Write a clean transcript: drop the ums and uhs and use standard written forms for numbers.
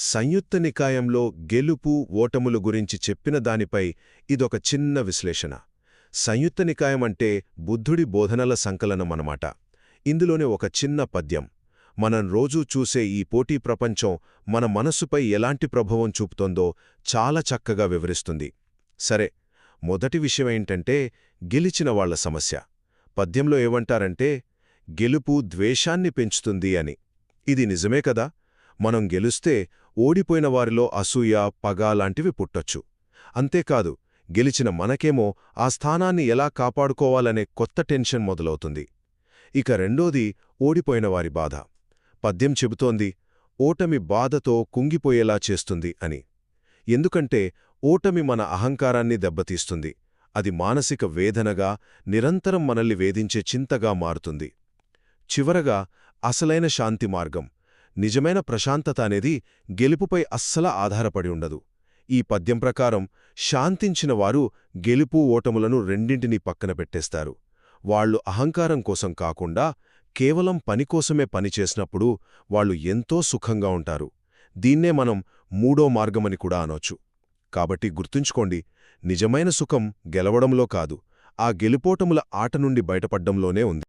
సంయుక్త నికాయంలో గెలుపు ఓటములు గురించి చెప్పిన దానిపై ఇదొక చిన్న విశ్లేషణ. సంయుక్త నికాయం అంటే బుద్ధుడి బోధనల సంకలనమన్నమాట. ఇందులోనే ఒక చిన్న పద్యం మనం రోజూ చూసే ఈ పోటీ ప్రపంచం మన మనస్సుపై ఎలాంటి ప్రభావం చూపుతోందో చాలా చక్కగా వివరిస్తుంది. సరే, మొదటి విషయమేంటంటే గెలిచిన వాళ్ల సమస్య. పద్యంలో ఏమంటారంటే, గెలుపు ద్వేషాన్ని పెంచుతుంది అని. ఇది నిజమే కదా. మనం గెలుస్తే ఓడిపోయిన వారిలో అసూయ, పగ లాంటివి పుట్టొచ్చు. అంతేకాదు, గెలిచిన మనకేమో ఆ స్థానాన్ని ఎలా కాపాడుకోవాలనే కొత్త టెన్షన్ మొదలవుతుంది. ఇక రెండోది ఓడిపోయిన వారి బాధ. పద్యం చెబుతోంది, ఓటమి బాధతో కుంగిపోయేలా చేస్తుంది అని. ఎందుకంటే ఓటమి మన అహంకారాన్ని దెబ్బతీస్తుంది. అది మానసిక వేదనగా, నిరంతరం మనల్ని వేధించే చింతగా మారుతుంది. చివరగా అసలైన శాంతి మార్గం, నిజమైన ప్రశాంతత అనేది గెలుపుపై అస్సల ఆధారపడి ఉండదు. ఈ పద్యం ప్రకారం శాంతించిన వారు గెలుపు ఓటములను రెండింటినీ పక్కన పెట్టేస్తారు. వాళ్లు అహంకారం కోసం కాకుండా కేవలం పనికోసమే పనిచేసినప్పుడు వాళ్లు ఎంతో సుఖంగా ఉంటారు. దీన్నే మనం మూడో మార్గమని కూడా అనొచ్చు. కాబట్టి గుర్తుంచుకోండి, నిజమైన సుఖం గెలవడంలో కాదు, ఆ గెలుపోటముల ఆట నుండి బయటపడ్డంలోనే ఉంది.